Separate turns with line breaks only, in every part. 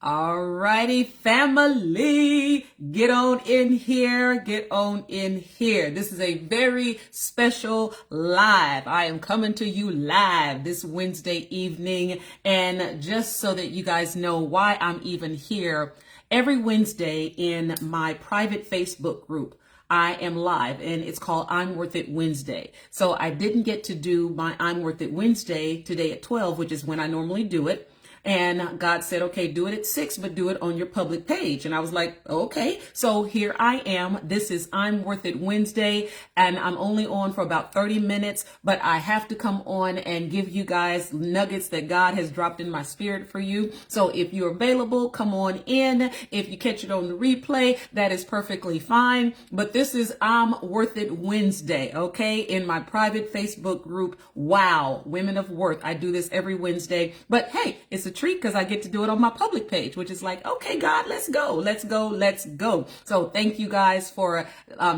Alrighty, family, get on in here, get on in here. This is a very special live. I am coming to you live this Wednesday evening. And just so that you guys know why I'm even here, every Wednesday in my private Facebook group, I am live and it's called I'm Worth It Wednesday. So I didn't get to do my I'm Worth It Wednesday today at 12, which is when I normally do it. And God said, okay, do it at 6, but do it on your public page. And I was like, okay. So here I am. This is I'm Worth It Wednesday, and I'm only on for about 30 minutes, but I have to come on and give you guys nuggets that God has dropped in my spirit for you. So if you're available, come on in. If you catch it on the replay, that is perfectly fine. But this is I'm Worth It Wednesday, okay? In my private Facebook group, wow, Women of Worth. I do this every Wednesday, but hey, it's a treat because I get to do it on my public page, which is like, okay, God, let's go, let's go, let's go. So thank you guys for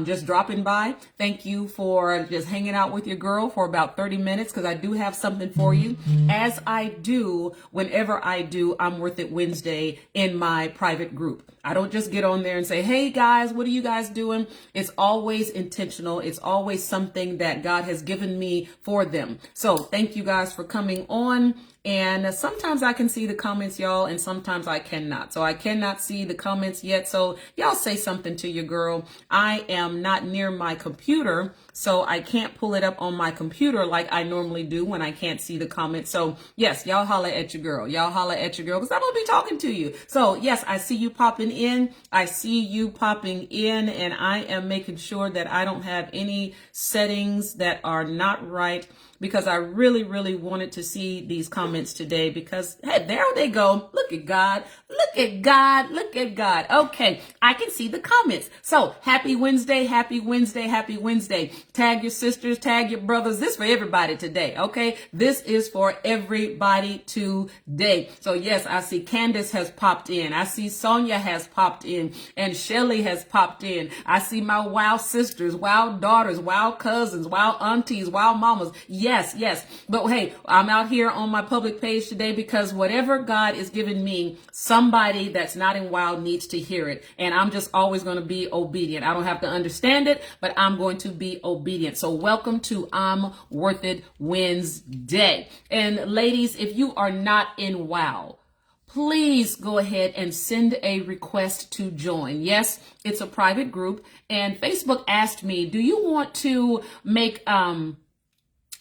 just dropping by. Thank you for just hanging out with your girl for about 30 minutes because I do have something for you, as I do whenever I do I'm Worth It Wednesday in my private group. I don't just get on there and say, hey guys, what are you guys doing? It's always intentional. It's always something that God has given me for them. So thank you guys for coming on. And sometimes I can see the comments, y'all, and sometimes I cannot. So I cannot see the comments yet. So y'all say something to your girl. I am not near my computer, so I can't pull it up on my computer like I normally do when I can't see the comments. So yes, y'all holler at your girl. Y'all holler at your girl because I'm going to be talking to you. So yes, I see you popping in. I see you popping in, and I am making sure that I don't have any settings that are not right, because I really, really wanted to see these comments today because, hey, there they go. Look at God. Look at God. Look at God. Okay, I can see the comments. So happy Wednesday, happy Wednesday, happy Wednesday. Tag your sisters, tag your brothers. This is for everybody today, okay? This is for everybody today. So yes, I see Candace has popped in. I see Sonia has popped in, and Shelly has popped in. I see my wow sisters, wow daughters, wow cousins, wow aunties, wow mamas. Yes, yes. But hey, I'm out here on my public page today because whatever God is giving me, somebody that's not in WOW needs to hear it. And I'm just always going to be obedient. I don't have to understand it, but I'm going to be obedient. So welcome to I'm Worth It Wednesday. And ladies, if you are not in WOW, please go ahead and send a request to join. Yes, it's a private group. And Facebook asked me, do you want to make,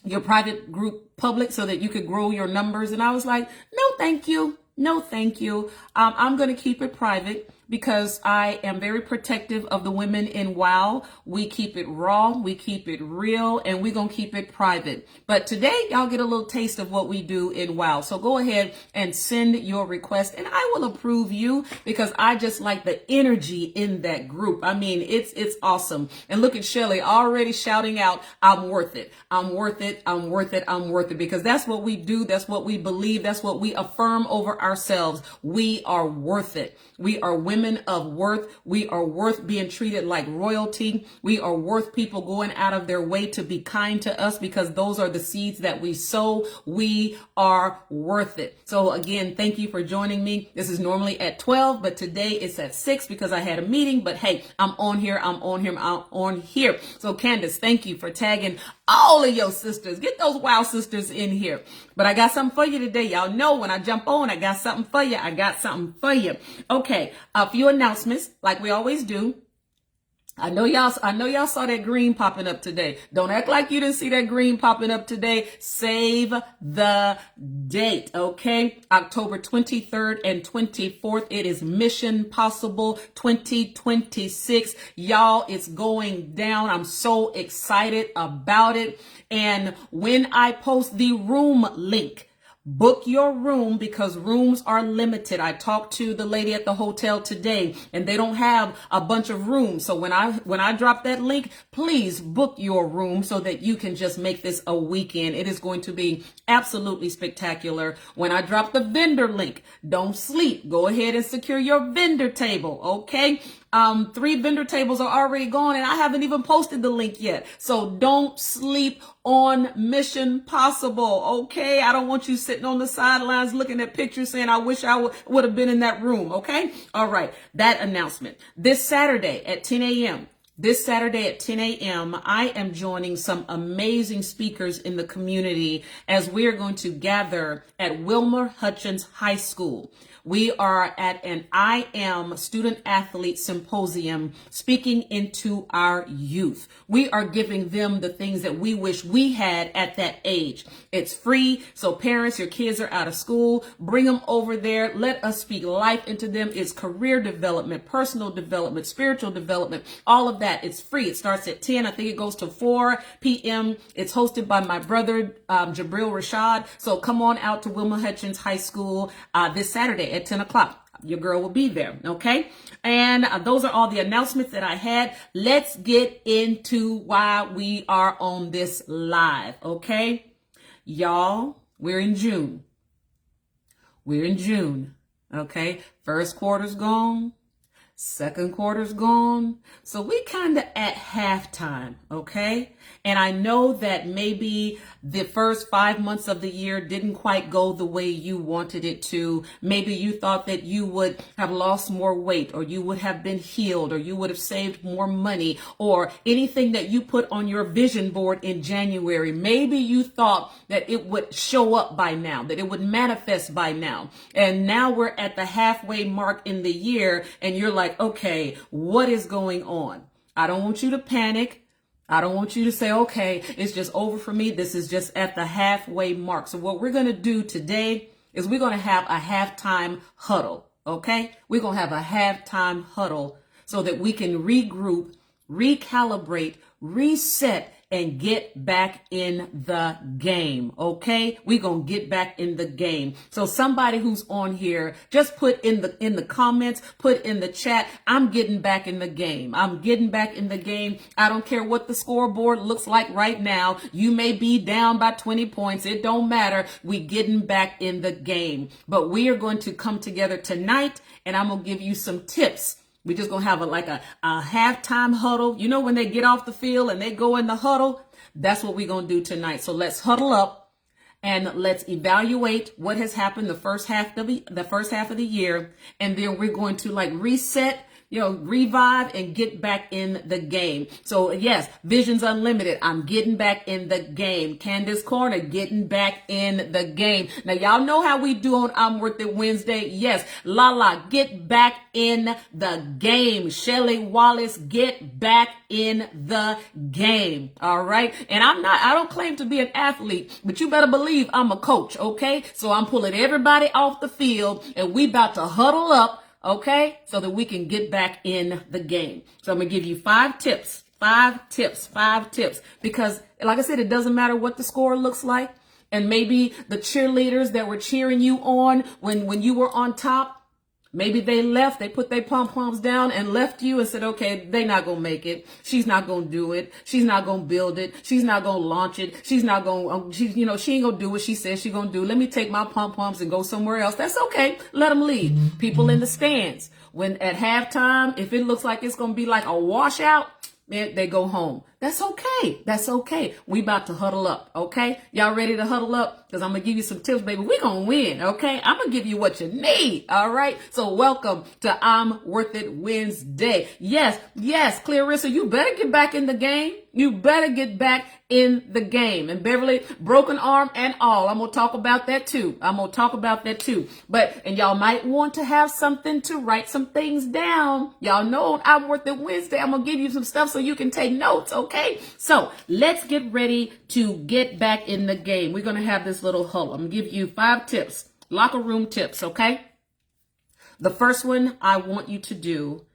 your private group public so that you could grow your numbers? And I was like, no, thank you. No, thank you. I'm going to keep it private because I am very protective of the women in WOW. We keep it raw, we keep it real, and we're going to keep it private. But today, y'all get a little taste of what we do in WOW. So go ahead and send your request, and I will approve you because I just like the energy in that group. I mean, it's awesome. And look at Shelly already shouting out, I'm worth it. I'm worth it. I'm worth it. I'm worth it. Because that's what we do. That's what we believe. That's what we affirm over ourselves. We are worth it. We are women of worth. We are worth being treated like royalty. We are worth people going out of their way to be kind to us because those are the seeds that we sow. We are worth it. So again, thank you for joining me. This is normally at 12, but today it's at 6 because I had a meeting. But hey, I'm on here. I'm on here. I'm on here. So Candace, thank you for tagging all of your sisters. Get those WOW sisters in here. But I got something for you today. Y'all know when I jump on, I got something for you. I got something for you. Okay, a few announcements like we always do. I know y'all saw that green popping up today. Don't act like you didn't see that green popping up today. Save the date, okay? October 23rd and 24th. It is Mission Possible 2026. Y'all, it's going down. I'm so excited about it. And when I post the room link, book your room because rooms are limited. I talked to the lady at the hotel today and they don't have a bunch of rooms. So when I drop that link, please book your room so that you can just make this a weekend. It is going to be absolutely spectacular. When I drop the vendor link, don't sleep. Go ahead and secure your vendor table. Okay. 3 vendor tables are already gone and I haven't even posted the link yet. So don't sleep on Mission Possible, okay? I don't want you sitting on the sidelines looking at pictures saying, I wish I would have been in that room, okay? All right, that announcement. This Saturday at 10 a.m., I am joining some amazing speakers in the community as we are going to gather at Wilmer Hutchins High School. We are at an I Am Student Athlete Symposium speaking into our youth. We are giving them the things that we wish we had at that age. It's free, so parents, your kids are out of school, bring them over there. Let us speak life into them. It's career development, personal development, spiritual development, all of that. It's free. It starts at 10. I think it goes to 4 p.m. It's hosted by my brother, Jabril Rashad. So come on out to Wilmer Hutchins High School this Saturday at 10 o'clock. Your girl will be there, okay? And those are all the announcements that I had. Let's get into why we are on this live, okay? Y'all, we're in June. Okay? First quarter's gone. Second quarter's gone. So we kind of at halftime, okay? And I know that maybe the first 5 months of the year didn't quite go the way you wanted it to. Maybe you thought that you would have lost more weight, or you would have been healed, or you would have saved more money, or anything that you put on your vision board in January. Maybe you thought that it would show up by now, that it would manifest by now. And now we're at the halfway mark in the year and you're like, okay, what is going on? I don't want you to panic. I don't want you to say, okay, it's just over for me. This is just at the halfway mark. So what we're going to do today is we're going to have a halftime huddle. Okay. We're going to have a halftime huddle so that we can regroup, recalibrate, reset, and get back in the game, okay? We're going to get back in the game. So somebody who's on here, just put in the comments, put in the chat, I'm getting back in the game. I'm getting back in the game. I don't care what the scoreboard looks like right now. You may be down by 20 points. It don't matter. We getting back in the game. But we are going to come together tonight, and I'm going to give you some tips. We're just going to have a halftime huddle. You know, when they get off the field and they go in the huddle, that's what we're going to do tonight. So let's huddle up and let's evaluate what has happened the first half of the year. And then we're going to reset, revive and get back in the game. So yes, Visions Unlimited, I'm getting back in the game. Candace Corner, getting back in the game. Now y'all know how we do on I'm Worth It Wednesday. Yes, Lala, get back in the game. Shelly Wallace, get back in the game. All right. And I don't claim to be an athlete, but you better believe I'm a coach. Okay. So I'm pulling everybody off the field and we about to huddle up. Okay, so that we can get back in the game. So I'm going to give you 5 tips, because like I said, it doesn't matter what the score looks like. And maybe the cheerleaders that were cheering you on when you were on top, maybe they left, they put their pom-poms down and left you and said, okay, they not going to make it. She's not going to do it. She's not going to build it. She's not going to launch it. She's not going to, she ain't going to do what she says she's going to do. Let me take my pom-poms and go somewhere else. That's okay. Let them leave. People in the stands, when at halftime, if it looks like it's going to be like a washout, man, they go home. That's okay. That's okay. We about to huddle up. Okay. Y'all ready to huddle up? Cause I'm going to give you some tips, baby. We going to win. Okay. I'm going to give you what you need. All right. So welcome to I'm Worth It Wednesday. Yes. Clarissa, you better get back in the game. You better get back in the game. And Beverly, broken arm and all. I'm going to talk about that too. But, and y'all might want to have something to write some things down. Y'all know on I'm Worth It Wednesday, I'm going to give you some stuff so you can take notes. Okay. So let's get ready to get back in the game. We're going to have this little huddle. I'm going to give you 5 tips, locker room tips. Okay. The first one I want you to do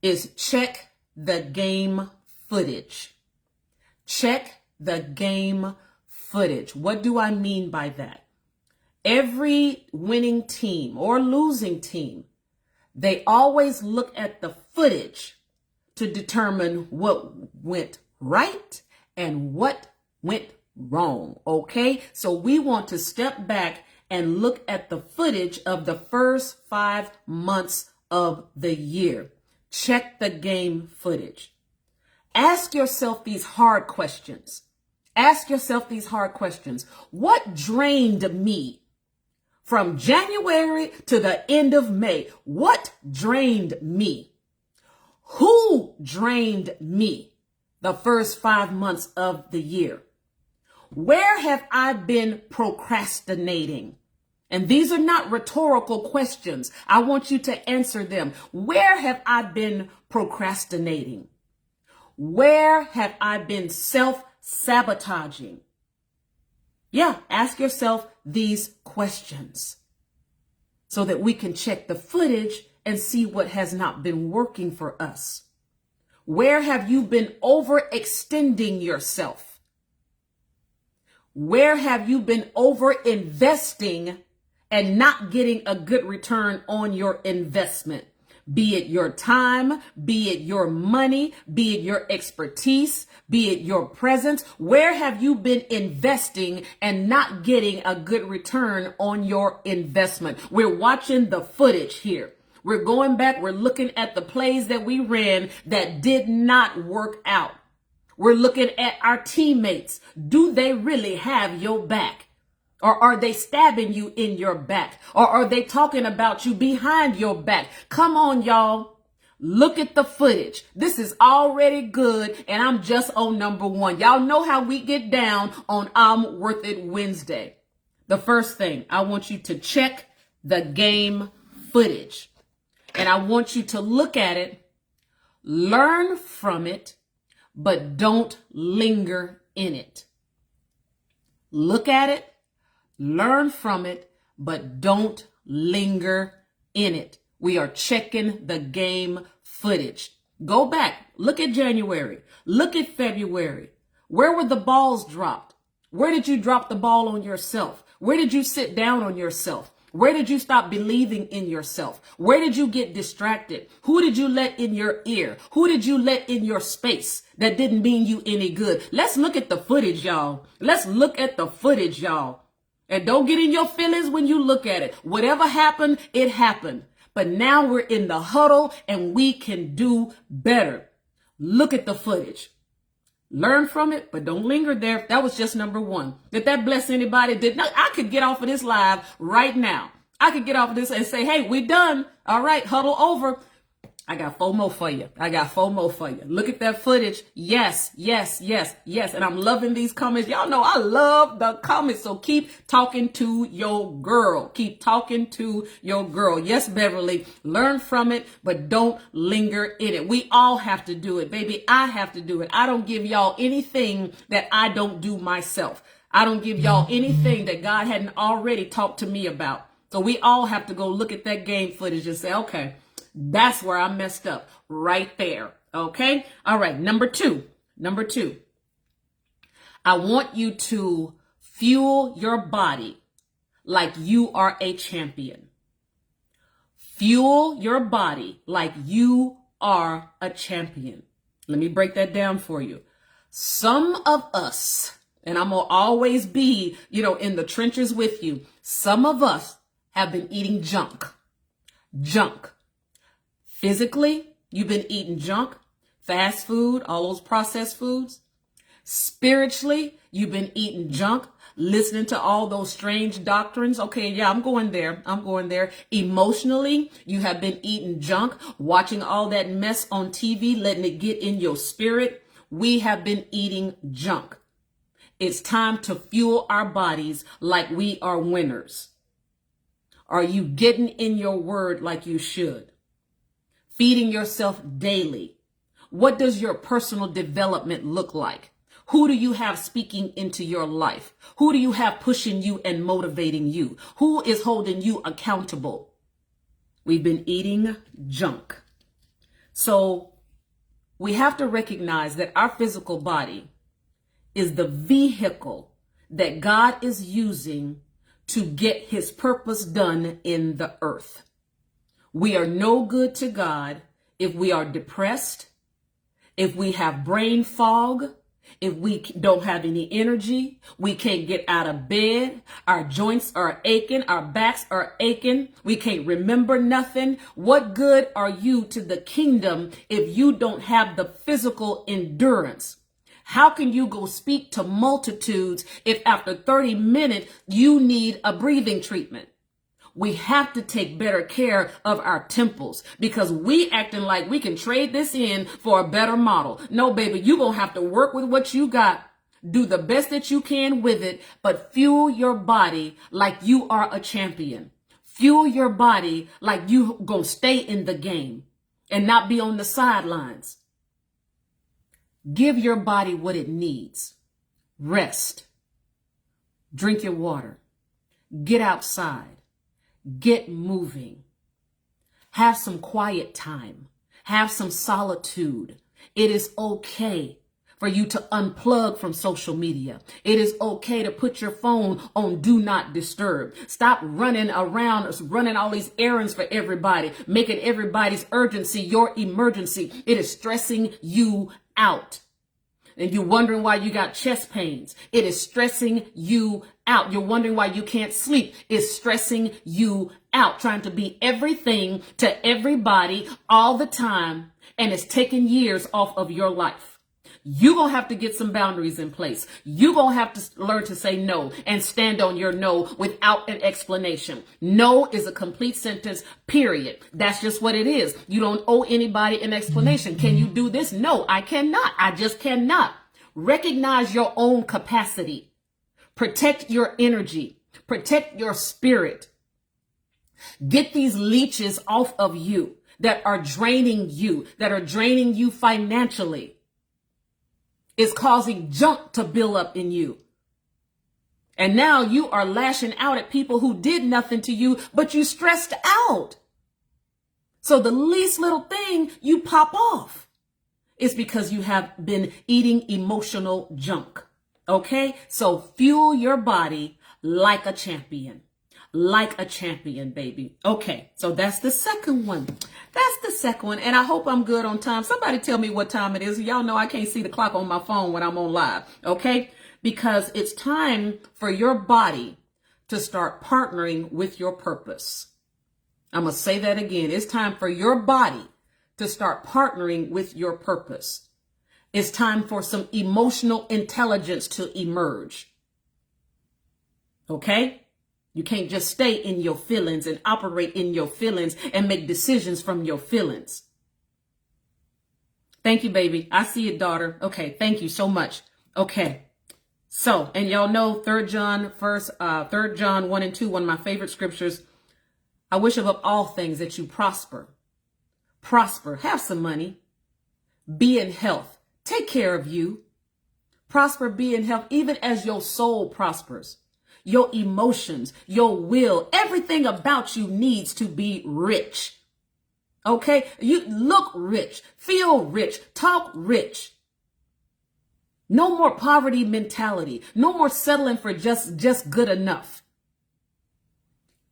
is check the game footage. Check the game footage. What do I mean by that? Every winning team or losing team, they always look at the footage to determine what went right and what went wrong. Okay. So we want to step back and look at the footage of the first 5 months of the year. check the game footage. Ask yourself these hard questions. Ask yourself these hard questions. What drained me from January to the end of May? What drained me? Who drained me the first 5 months of the year? Where have I been procrastinating? And these are not rhetorical questions. I want you to answer them. Where have I been procrastinating? Where have I been self-sabotaging? Yeah, ask yourself these questions so that we can check the footage and see what has not been working for us. Where have you been overextending yourself? Where have you been over-investing and not getting a good return on your investment? Be it your time, be it your money, be it your expertise, be it your presence. Where have you been investing and not getting a good return on your investment? We're watching the footage here. We're going back. We're looking at the plays that we ran that did not work out. We're looking at our teammates. Do they really have your back? Or are they stabbing you in your back? Or are they talking about you behind your back? Come on, y'all. Look at the footage. This is already good, and I'm just on number one. Y'all know how we get down on I'm Worth It Wednesday. The first thing, I want you to check the game footage. And I want you to look at it, learn from it, but don't linger in it. Look at it. Learn from it, but don't linger in it. We are checking the game footage. Go back. Look at January. Look at February. Where were the balls dropped? Where did you drop the ball on yourself? Where did you sit down on yourself? Where did you stop believing in yourself? Where did you get distracted? Who did you let in your ear? Who did you let in your space that didn't mean you any good? Let's look at the footage, y'all. Let's look at the footage, y'all. And don't get in your feelings when you look at it. Whatever happened, it happened. But now we're in the huddle and we can do better. Look at the footage. Learn from it, but don't linger there. That was just number one. Did that bless anybody? Did not? I could get off of this live right now. I could get off of this and say, hey, we're done. All right, huddle over. I got FOMO for you. I got FOMO for you. Look at that footage. Yes, yes, yes, yes. And I'm loving these comments. Y'all know I love the comments. So keep talking to your girl. Keep talking to your girl. Yes, Beverly, learn from it, but don't linger in it. We all have to do it, baby. I have to do it. I don't give y'all anything that I don't do myself. I don't give y'all anything that God hadn't already talked to me about. So we all have to go look at that game footage and say, okay, that's where I messed up right there. Okay. All right. Number two, I want you to fuel your body like you are a champion. Fuel your body like you are a champion. Let me break that down for you. Some of us, and I'm going to always be, in the trenches with you. Some of us have been eating junk. Physically, you've been eating junk, fast food, all those processed foods. Spiritually, you've been eating junk, listening to all those strange doctrines. Okay, yeah, I'm going there. Emotionally, you have been eating junk, watching all that mess on TV, letting it get in your spirit. We have been eating junk. It's time to fuel our bodies like we are winners. Are you getting in your word like you should? Feeding yourself daily. What does your personal development look like? Who do you have speaking into your life? Who do you have pushing you and motivating you? Who is holding you accountable? We've been eating junk. So we have to recognize that our physical body is the vehicle that God is using to get his purpose done in the earth. We are no good to God if we are depressed, if we have brain fog, If we don't have any energy, we can't get out of bed, our joints are aching, our backs are aching, we can't remember nothing. What good are you to the kingdom if you don't have the physical endurance? How can you go speak to multitudes if after 30 minutes you need a breathing treatment? We have to take better care of our temples because we acting like we can trade this in for a better model. No, baby, you're going to have to work with what you got. Do the best that you can with it, but fuel your body like you are a champion. Fuel your body like you going to stay in the game and not be on the sidelines. Give your body what it needs. Rest. Drink your water. Get outside. Get moving. Have some quiet time. Have some solitude. It is okay for you to unplug from social media. It is okay to put your phone on do not disturb. Stop running around, running all these errands for everybody, making everybody's urgency your emergency. It is stressing you out. And you're wondering why you got chest pains. It is stressing you out. You're wondering why you can't sleep. It's stressing you out, trying to be everything to everybody all the time. And it's taking years off of your life. You're going to have to get some boundaries in place. You're going to have to learn to say no and stand on your no without an explanation. No is a complete sentence, period. That's just what it is. You don't owe anybody an explanation. Can you do this? No, I cannot. I just cannot. Recognize your own capacity. Protect your energy. Protect your spirit. Get these leeches off of you that are draining you, financially. Is causing junk to build up in you. And now you are lashing out at people who did nothing to you, but you stressed out. So the least little thing you pop off is because you have been eating emotional junk. Okay? So fuel your body like a champion. Like a champion, baby. Okay, so that's the second one. And I hope I'm good on time. Somebody tell me what time it is. Y'all know I can't see the clock on my phone when I'm on live, okay? Because it's time for your body to start partnering with your purpose. I'm going to say that again. It's time for your body to start partnering with your purpose. It's time for some emotional intelligence to emerge. Okay? You can't just stay in your feelings and operate in your feelings and make decisions from your feelings. Thank you, baby. I see it, daughter. Okay, thank you so much. Okay. So, and y'all know 3 John 1 and 2, one of my favorite scriptures. I wish above all things that you prosper. Prosper. Have some money. Be in health. Take care of you. Prosper, be in health, even as your soul prospers. Your emotions, your will, everything about you needs to be rich. Okay? You look rich, feel rich, talk rich. No more poverty mentality. No more settling for just good enough.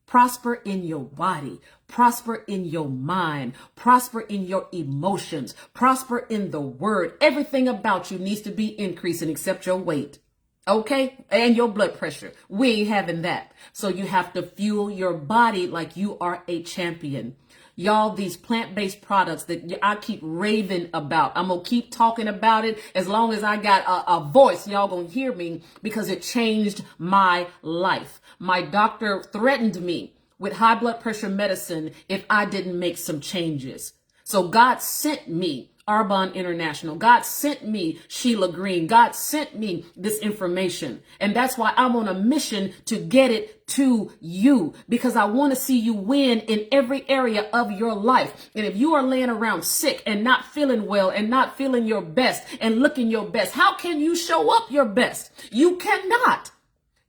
Prosper in your body. Prosper in your mind. Prosper in your emotions. Prosper in the word. Everything about you needs to be increasing except your weight. Okay? And your blood pressure. We ain't having that. So you have to fuel your body like you are a champion. Y'all, these plant-based products that I keep raving about, I'm going to keep talking about it as long as I got a voice. Y'all going to hear me because it changed my life. My doctor threatened me with high blood pressure medicine if I didn't make some changes. So God sent me Arbonne International. God sent me Sheila Green. God sent me this information. And that's why I'm on a mission to get it to you, because I want to see you win in every area of your life. And if you are laying around sick and not feeling well and not feeling your best and looking your best, how can you show up your best? You cannot.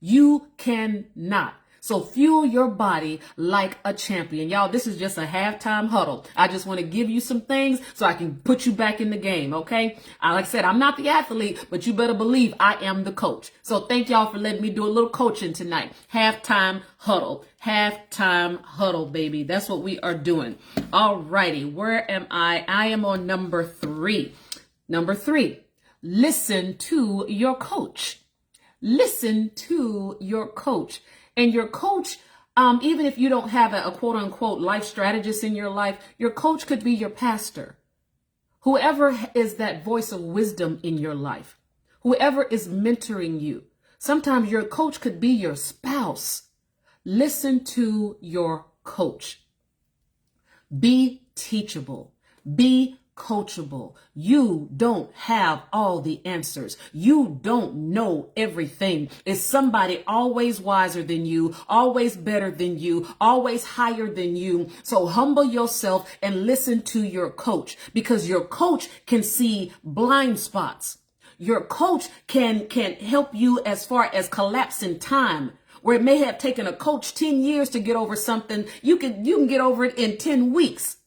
You cannot. So fuel your body like a champion. Y'all, this is just a halftime huddle. I just want to give you some things so I can put you back in the game, okay? Like I said, I'm not the athlete, but you better believe I am the coach. So thank y'all for letting me do a little coaching tonight. Halftime huddle. Halftime huddle, baby. That's what we are doing. All righty. Where am I? I am on number 3. Number 3. listen to your coach. Listen to your coach. And your coach, even if you don't have a quote unquote life strategist in your life, your coach could be your pastor. Whoever is that voice of wisdom in your life, whoever is mentoring you. Sometimes your coach could be your spouse. Listen to your coach. Be teachable. Be coachable. You don't have all the answers. You don't know everything. Is somebody always wiser than you, always better than you, always higher than you? So humble yourself and listen to your coach, because your coach can see blind spots. Your coach can help you as far as collapsing time, where it may have taken a coach 10 years to get over something. You can get over it in 10 weeks.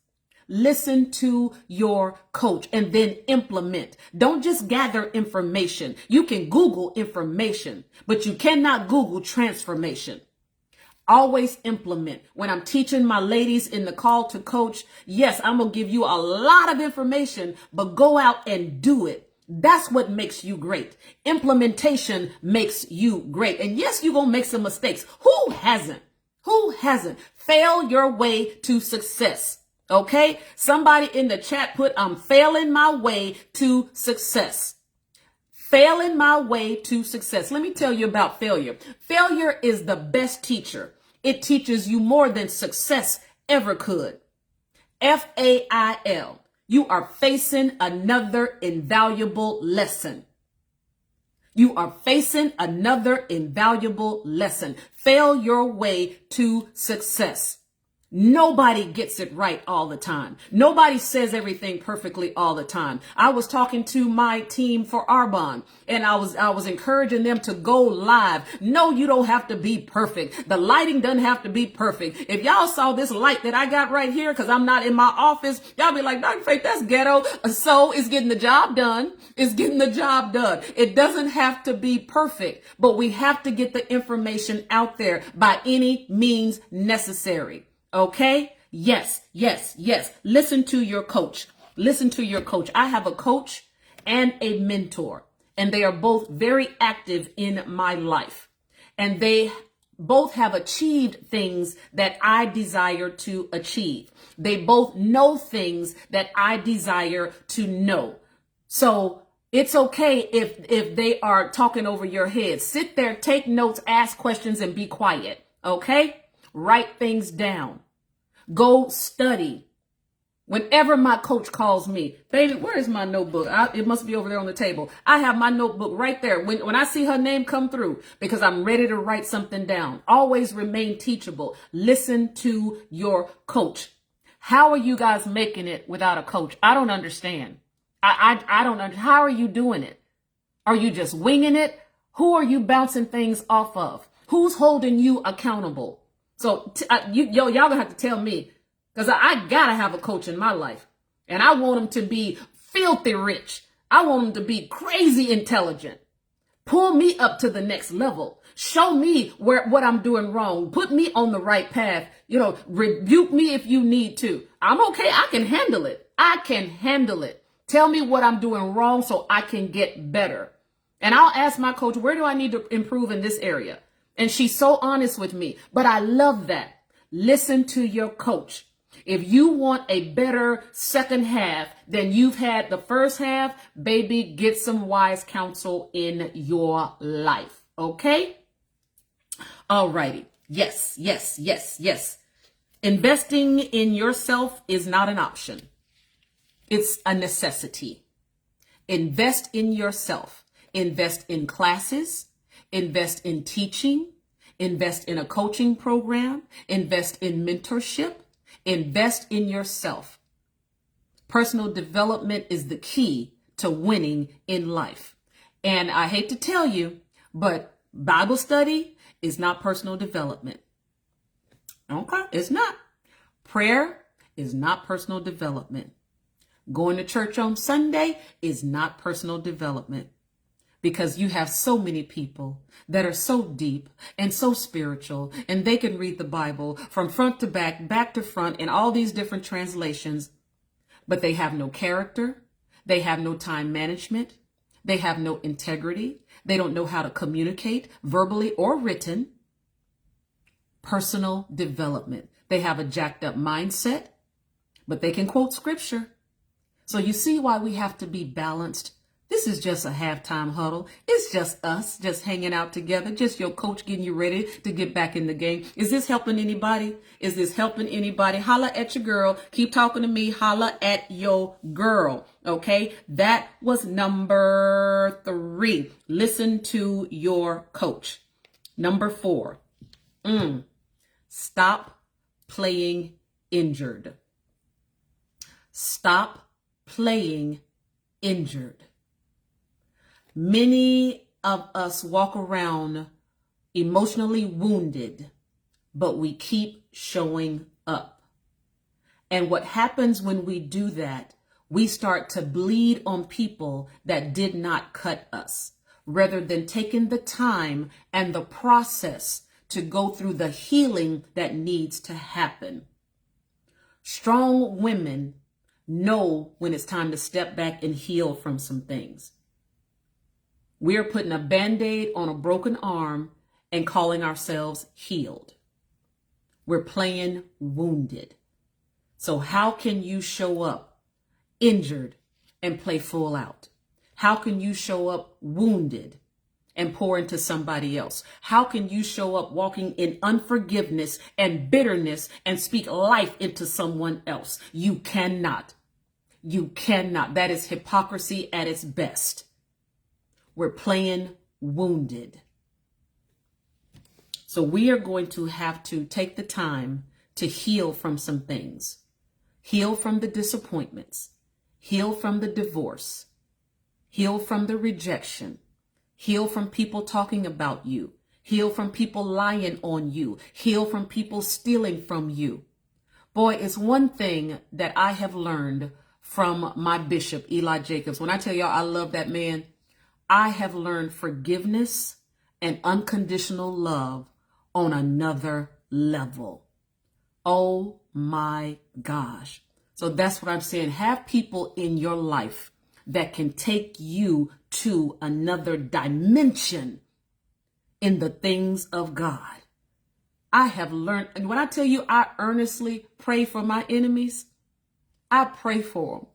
Listen to your coach and then implement. Don't just gather information. You can Google information, but you cannot Google transformation. Always implement. When I'm teaching my ladies in the call to coach, yes, I'm going to give you a lot of information, but go out and do it. That's what makes you great. Implementation makes you great. And yes, you're going to make some mistakes. Who hasn't? Who hasn't? Fail your way to success. Okay, somebody in the chat put, I'm failing my way to success. Failing my way to success. Let me tell you about failure. Failure is the best teacher. It teaches you more than success ever could. FAIL. You are facing another invaluable lesson. You are facing another invaluable lesson. Fail your way to success. Nobody gets it right all the time. Nobody says everything perfectly all the time. I was talking to my team for Arbonne, and I was encouraging them to go live. No, you don't have to be perfect. The lighting doesn't have to be perfect. If y'all saw this light that I got right here, because I'm not in my office, y'all be like, Dr. Faith, that's ghetto. So it's getting the job done. It's getting the job done. It doesn't have to be perfect, but we have to get the information out there by any means necessary. Okay? Yes, yes, yes. Listen to your coach. Listen to your coach. I have a coach and a mentor, and they are both very active in my life. And they both have achieved things that I desire to achieve. They both know things that I desire to know. So it's okay if they are talking over your head. Sit there, take notes, ask questions, and be quiet. Okay? Write things down. Go study. Whenever my coach calls me, baby, where is my notebook? It must be over there on the table. I have my notebook right there. When I see her name come through, because I'm ready to write something down. Always remain teachable. Listen to your coach. How are you guys making it without a coach? I don't understand. I don't understand. How are you doing it? Are you just winging it? Who are you bouncing things off of? Who's holding you accountable? So y'all gonna have to tell me, because I gotta have a coach in my life, and I want him to be filthy rich. I want him to be crazy intelligent. Pull me up to the next level. Show me what I'm doing wrong. Put me on the right path. Rebuke me if you need to. I'm okay. I can handle it. I can handle it. Tell me what I'm doing wrong so I can get better. And I'll ask my coach, where do I need to improve in this area? And she's so honest with me, but I love that. Listen to your coach. If you want a better second half than you've had the first half, baby, get some wise counsel in your life. Okay? All righty. Yes, yes, yes, yes. Investing in yourself is not an option. It's a necessity. Invest in yourself. Invest in classes. Invest in teaching, invest in a coaching program, invest in mentorship, invest in yourself. Personal development is the key to winning in life. And I hate to tell you, but Bible study is not personal development. Okay, it's not. Prayer is not personal development. Going to church on Sunday is not personal development. Because you have so many people that are so deep and so spiritual, and they can read the Bible from front to back, back to front, in all these different translations, but they have no character. They have no time management. They have no integrity. They don't know how to communicate verbally or written. Personal development. They have a jacked up mindset, but they can quote scripture. So you see why we have to be balanced. This is just a halftime huddle. It's just us just hanging out together, just your coach getting you ready to get back in the game. Is this helping anybody? Is this helping anybody? Holla at your girl. Keep talking to me. Holla at your girl. Okay, that was number 3. Listen to your coach. Number 4. Stop playing injured. Stop playing injured. Many of us walk around emotionally wounded, but we keep showing up. And what happens when we do that, we start to bleed on people that did not cut us, rather than taking the time and the process to go through the healing that needs to happen. Strong women know when it's time to step back and heal from some things. We're putting a Band-Aid on a broken arm and calling ourselves healed. We're playing wounded. So how can you show up injured and play full out? How can you show up wounded and pour into somebody else? How can you show up walking in unforgiveness and bitterness and speak life into someone else? You cannot. You cannot. That is hypocrisy at its best. We're playing wounded. So we are going to have to take the time to heal from some things. Heal from the disappointments. Heal from the divorce. Heal from the rejection. Heal from people talking about you. Heal from people lying on you. Heal from people stealing from you. Boy, it's one thing that I have learned from my bishop, Eli Jacobs. When I tell y'all I love that man, I have learned forgiveness and unconditional love on another level. Oh my gosh. So that's what I'm saying. Have people in your life that can take you to another dimension in the things of God. I have learned, and when I tell you I earnestly pray for my enemies, I pray for them.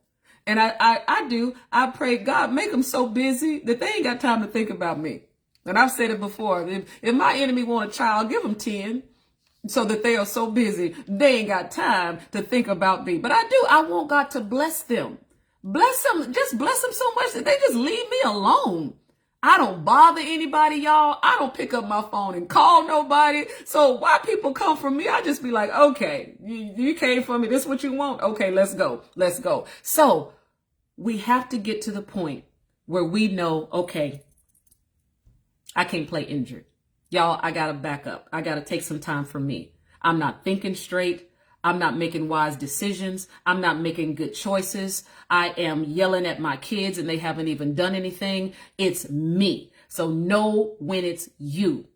And I pray, God, make them so busy that they ain't got time to think about me. And I've said it before, if my enemy want a child, give them 10 so that they are so busy, they ain't got time to think about me. But I want God to bless them. Bless them, just bless them so much that they just leave me alone. I don't bother anybody, y'all. I don't pick up my phone and call nobody. So why people come for me, I just be like, okay, you came for me. This is what you want. Okay, let's go. Let's go. So we have to get to the point where we know, okay, I can't play injured. Y'all, I got to back up. I got to take some time for me. I'm not thinking straight. I'm not making wise decisions. I'm not making good choices. I am yelling at my kids and they haven't even done anything. It's me. So know when it's you.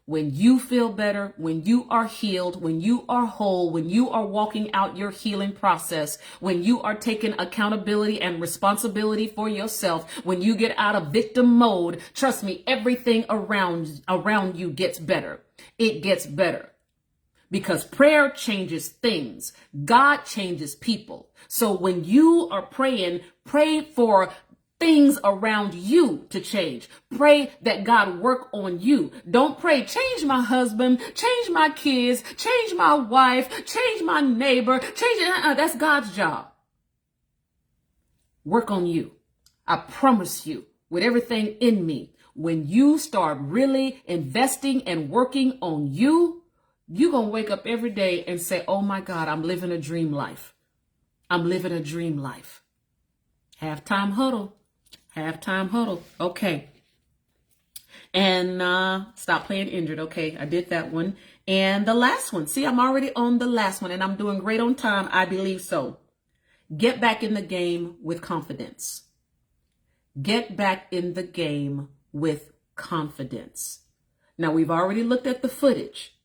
When you feel better, when you are healed, when you are whole, when you are walking out your healing process, when you are taking accountability and responsibility for yourself, when you get out of victim mode, trust me, everything around you gets better. It gets better. Because prayer changes things. God changes people. So when you are praying, pray for things around you to change. Pray that God work on you. Don't pray, change my husband, change my kids, change my wife, change my neighbor, that's God's job. Work on you. I promise you, with everything in me, when you start really investing and working on you, you're going to wake up every day and say, oh my God, I'm living a dream life. I'm living a dream life. Halftime huddle. Halftime huddle. Okay. And stop playing injured. Okay, I did that one. And the last one. See, I'm already on the last one and I'm doing great on time. I believe so. Get back in the game with confidence. Get back in the game with confidence. Now, we've already looked at the footage.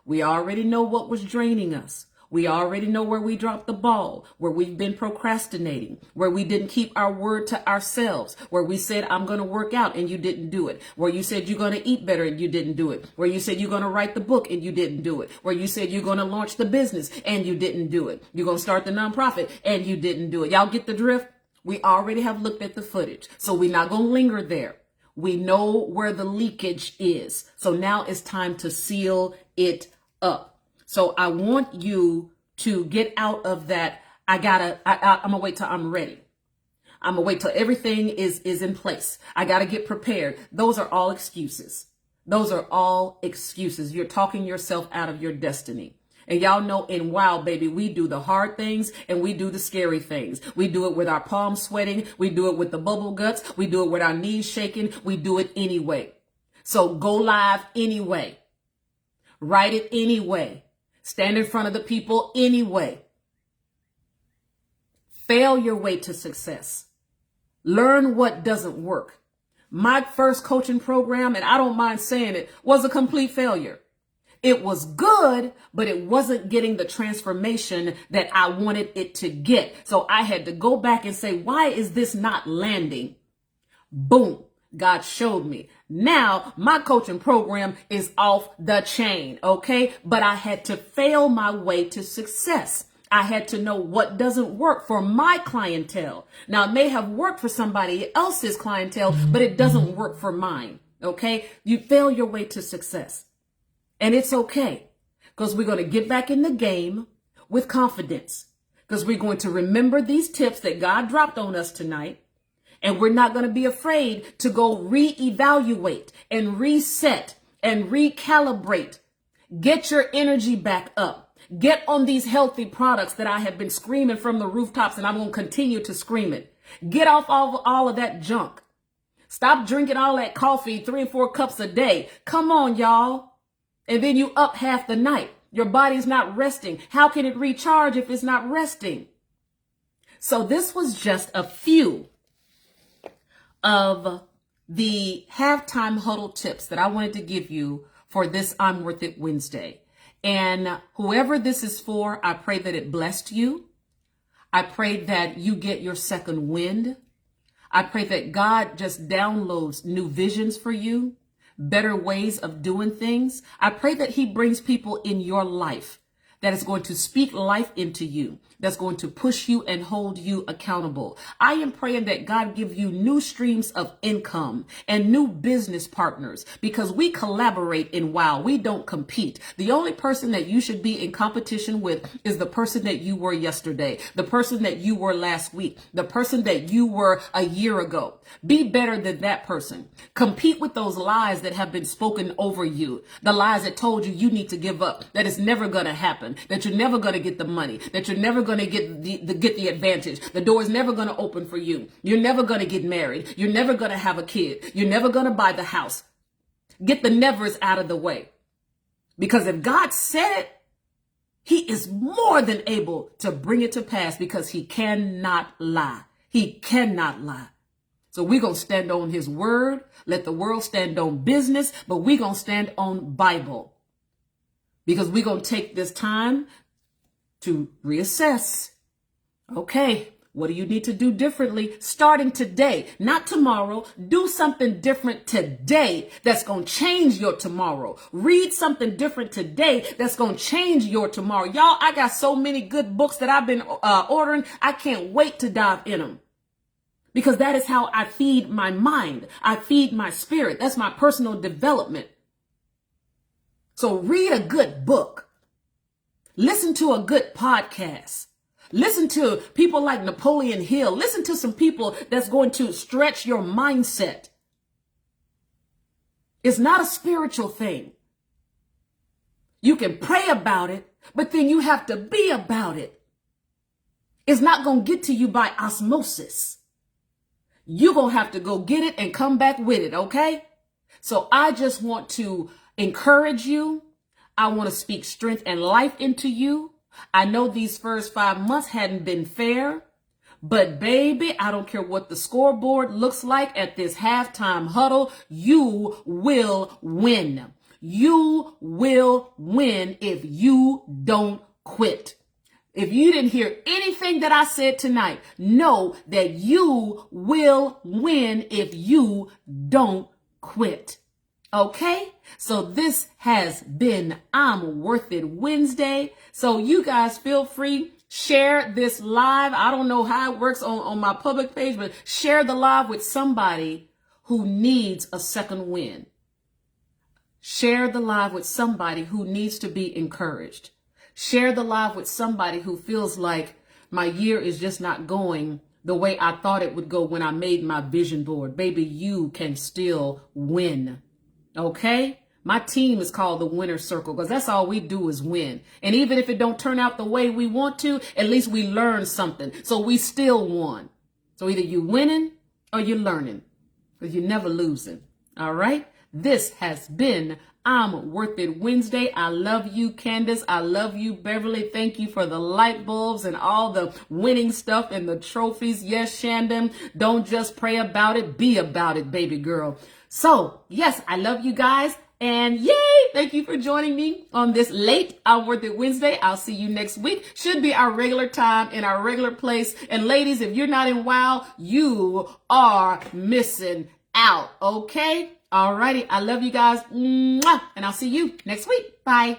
We already know what was draining us. We already know where we dropped the ball, where we've been procrastinating, where we didn't keep our word to ourselves, where we said, I'm going to work out and you didn't do it, where you said you're going to eat better and you didn't do it, where you said you're going to write the book and you didn't do it, where you said you're going to launch the business and you didn't do it. You're going to start the nonprofit and you didn't do it. Y'all get the drift? We already have looked at the footage, so we're not going to linger there. We know where the leakage is. So now it's time to seal it up. So I want you to get out of that. I'm gonna wait till I'm ready. I'm gonna wait till everything is in place. I gotta get prepared. Those are all excuses. Those are all excuses. You're talking yourself out of your destiny. And y'all know in WOW, baby, we do the hard things and we do the scary things. We do it with our palms sweating. We do it with the bubble guts. We do it with our knees shaking. We do it anyway. So go live anyway. Write it anyway. Stand in front of the people anyway. Fail your way to success. Learn what doesn't work. My first coaching program, and I don't mind saying it, was a complete failure. It was good, but it wasn't getting the transformation that I wanted it to get. So I had to go back and say, why is this not landing? Boom. God showed me. Now my coaching program is off the chain. Okay. But I had to fail my way to success. I had to know what doesn't work for my clientele. Now it may have worked for somebody else's clientele, but it doesn't work for mine. Okay. You fail your way to success and it's okay because we're going to get back in the game with confidence because we're going to remember these tips that God dropped on us tonight. And we're not going to be afraid to go reevaluate and reset and recalibrate. Get your energy back up. Get on these healthy products that I have been screaming from the rooftops and I'm going to continue to scream it. Get off all of that junk. Stop drinking all that coffee, 3 and 4 cups a day. Come on, y'all. And then you up half the night. Your body's not resting. How can it recharge if it's not resting? So this was just a few of the halftime huddle tips that I wanted to give you for this I'm Worth It Wednesday. And whoever this is for, I pray that it blessed you. I pray that you get your second wind. I pray that God just downloads new visions for you, better ways of doing things. I pray that he brings people in your life that is going to speak life into you, that's going to push you and hold you accountable. I am praying that God give you new streams of income and new business partners because we collaborate in WOW. We don't compete. The only person that you should be in competition with is the person that you were yesterday, the person that you were last week, the person that you were a year ago. Be better than that person. Compete with those lies that have been spoken over you, the lies that told you you need to give up, that it's never going to happen, that you're never going to get the money, that you're never going to get the advantage. The door is never going to open for you. You're never going to get married. You're never going to have a kid. You're never going to buy the house. Get the nevers out of the way. Because if God said it, he is more than able to bring it to pass because he cannot lie. He cannot lie. So we're going to stand on his word. Let the world stand on business, but we're going to stand on Bible. Because we're going to take this time to reassess. Okay, what do you need to do differently starting today? Not tomorrow. Do something different today that's going to change your tomorrow. Read something different today that's going to change your tomorrow. Y'all, I got so many good books that I've been ordering. I can't wait to dive in them. Because that is how I feed my mind. I feed my spirit. That's my personal development. So read a good book. Listen to a good podcast. Listen to people like Napoleon Hill. Listen to some people that's going to stretch your mindset. It's not a spiritual thing. You can pray about it, but then you have to be about it. It's not going to get to you by osmosis. You're going to have to go get it and come back with it, okay? So I just want to encourage you. I want to speak strength and life into you. I know these first 5 months hadn't been fair, but baby, I don't care what the scoreboard looks like at this halftime huddle. You will win. You will win if you don't quit. If you didn't hear anything that I said tonight, know that you will win if you don't quit. Okay? So this has been I'm Worth It Wednesday. So you guys feel free, share this live. I don't know how it works on my public page, but share the live with somebody who needs a second win. Share the live with somebody who needs to be encouraged. Share the live with somebody who feels like my year is just not going the way I thought it would go when I made my vision board. Baby, you can still win. Okay? My team is called the Winner Circle because that's all we do is win. And even if it don't turn out the way we want to, at least we learn something. So we still won. So either you winning or you're learning because you're never losing. All right? This has been I'm Worth It Wednesday. I love you, Candace. I love you, Beverly. Thank you for the light bulbs and all the winning stuff and the trophies. Yes, Shandon, don't just pray about it. Be about it, baby girl. So, yes, I love you guys. And yay, thank you for joining me on this late I'm Worth It Wednesday. I'll see you next week. Should be our regular time in our regular place. And ladies, if you're not in WOW, you are missing out. Okay? Alrighty. I love you guys. Mwah! And I'll see you next week. Bye.